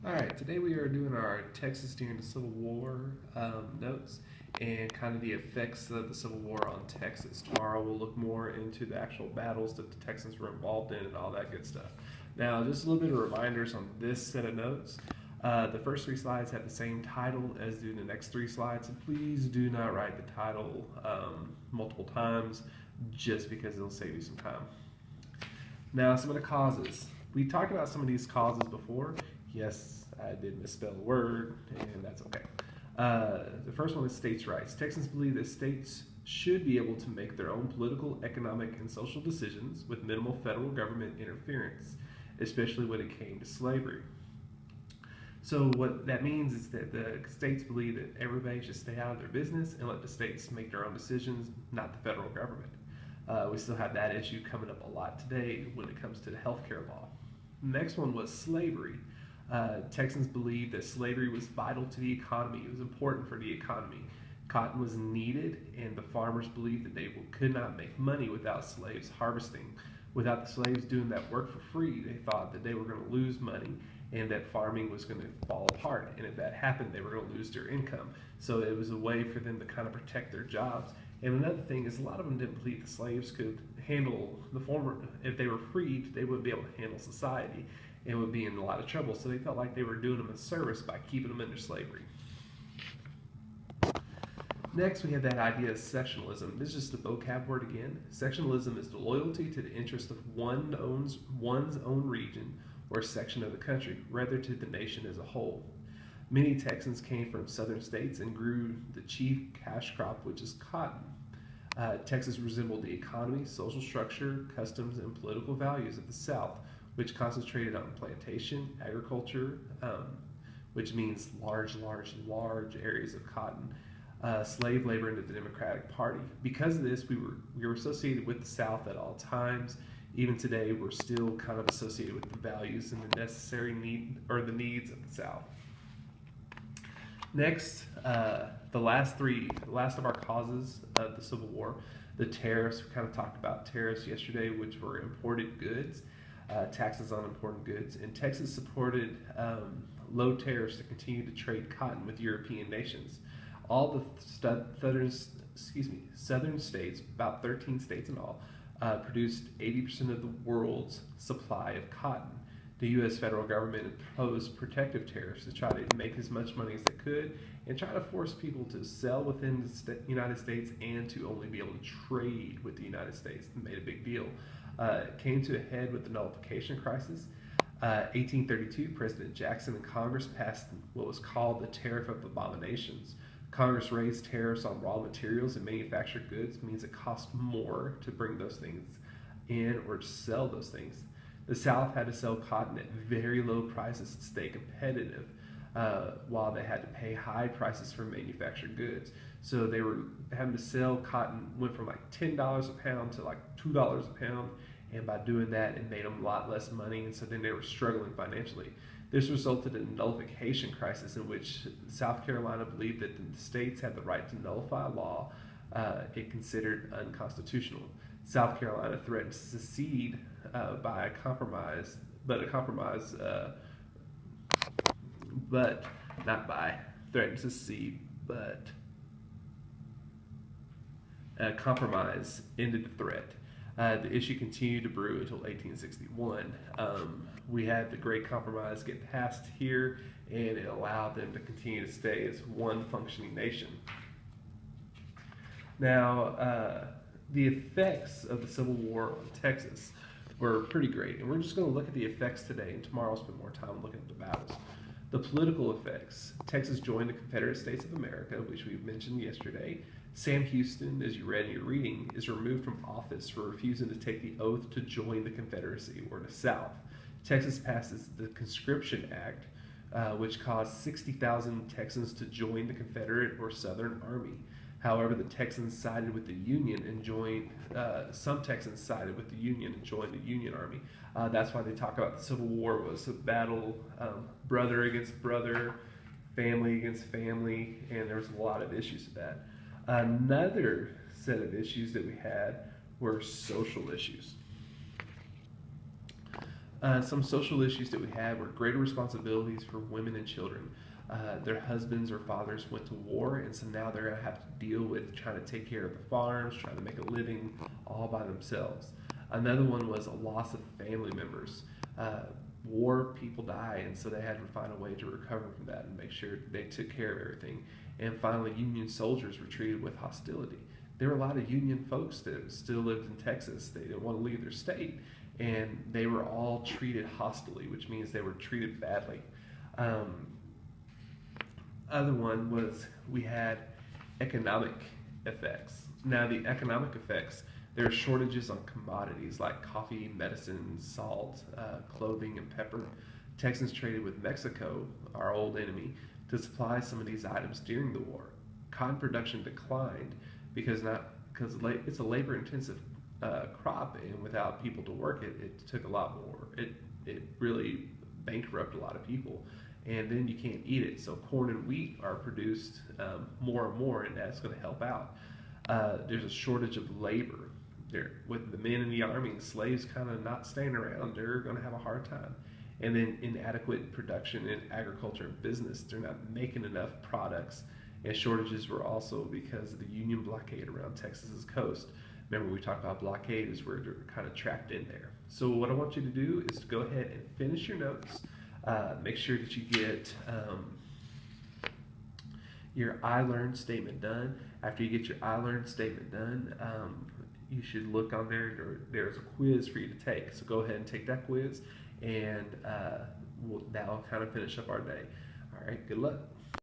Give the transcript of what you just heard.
All right, today we are doing our Texas during the Civil War notes and kind of the effects of the Civil War on Texas. Tomorrow we'll look more into the actual battles that the Texans were involved in and all that good stuff. Now, just a little bit of reminders on this set of notes. The first three slides have the same title as do the next three slides, and please do not write the title multiple times just because it'll save you some time. Now, some of the causes. We talked about some of these causes before. Yes, I did misspell a word, and that's okay. The first one is states' rights. Texans believe that states should be able to make their own political, economic, and social decisions with minimal federal government interference, especially when it came to slavery. So what that means is that the states believe that everybody should stay out of their business and let the states make their own decisions, not the federal government. We still have that issue coming up a lot today when it comes to the healthcare law. Next one was slavery. Texans believed that slavery was vital to the economy. It was important for the economy. Cotton was needed, and the farmers believed that they could not make money without slaves harvesting. Without the slaves doing that work for free, they thought that they were going to lose money and that farming was going to fall apart. And if that happened, they were going to lose their income. So it was a way for them to kind of protect their jobs. And another thing is, a lot of them didn't believe the slaves could handle the former. If they were freed, they wouldn't be able to handle society and would be in a lot of trouble. So they felt like they were doing them a service by keeping them under slavery. Next, we have that idea of sectionalism. This is just a vocab word again. Sectionalism is the loyalty to the interest of one's own region or section of the country, rather to the nation as a whole. Many Texans came from southern states and grew the chief cash crop, which is cotton. Texas resembled the economy, social structure, customs, and political values of the South, which concentrated on plantation, agriculture, which means large areas of cotton, slave labor, into the Democratic Party. Because of this, we were associated with the South at all times. Even today, we're still kind of associated with the values and the necessary need or the needs of the South. Next, the last of our causes of the Civil War, the tariffs. We kind of talked about tariffs yesterday, which were imported goods, taxes on important goods. And Texas supported low tariffs to continue to trade cotton with European nations. All the southern states, about 13 states in all, produced 80% of the world's supply of cotton. The U.S. federal government imposed protective tariffs to try to make as much money as they could and try to force people to sell within the United States and to only be able to trade with the United States. It made a big deal. It came to a head with the nullification crisis. 1832, President Jackson and Congress passed what was called the Tariff of Abominations. Congress raised tariffs on raw materials and manufactured goods. Means it cost more to bring those things in or to sell those things. The South had to sell cotton at very low prices to stay competitive, while they had to pay high prices for manufactured goods. So they were having to sell cotton, went from like $10 a pound to like $2 a pound, and by doing that, it made them a lot less money, and so then they were struggling financially. This resulted in a nullification crisis in which South Carolina believed that the states had the right to nullify a law it considered unconstitutional. South Carolina threatened to secede by a compromise, but not by threatened to secede, but a compromise ended the threat. The issue continued to brew until 1861. We had the Great Compromise get passed here, and it allowed them to continue to stay as one functioning nation. Now, the effects of the Civil War on Texas were pretty great, and we're just going to look at the effects today, and tomorrow I'll spend more time looking at the battles. The political effects. Texas joined the Confederate States of America, which we mentioned yesterday. Sam Houston, as you read in your reading, is removed from office for refusing to take the oath to join the Confederacy or the South. Texas passes the Conscription Act, which caused 60,000 Texans to join the Confederate or Southern Army. However, the Texans sided with the Union and joined. Some Texans sided with the Union and joined the Union Army. That's why they talk about the Civil War was a battle, brother against brother, family against family, and there was a lot of issues with that. Another set of issues that we had were social issues. Some social issues that we had were greater responsibilities for women and children. Their husbands or fathers went to war, and so now they're going to have to deal with trying to take care of the farms, trying to make a living all by themselves. Another one was a loss of family members. War, people die, and so they had to find a way to recover from that and make sure they took care of everything. And finally, Union soldiers were treated with hostility. There were a lot of Union folks that still lived in Texas. They didn't want to leave their state, and they were all treated hostilely, which means they were treated badly. Other one was we had economic effects. Now, the economic effects, there are shortages on commodities like coffee, medicine, salt, clothing, and pepper. Texans traded with Mexico, our old enemy, to supply some of these items during the war. Cotton production declined because it's a labor-intensive crop, and without people to work it, it took a lot more. It really bankrupted a lot of people, and then you can't eat it. So corn and wheat are produced more and more, and that's going to help out. There's a shortage of labor. With the men in the army and slaves kind of not staying around, they're going to have a hard time. And then inadequate production in agriculture and business. They're not making enough products. And shortages were also because of the Union blockade around Texas's coast. Remember, we talked about blockade is where they're kind of trapped in there. So what I want you to do is to go ahead and finish your notes. Make sure that you get your I learned statement done. After you get your I learned statement done, you should look on there. There's a quiz for you to take. So go ahead and take that quiz, and that'll kind of finish up our day. All right, good luck.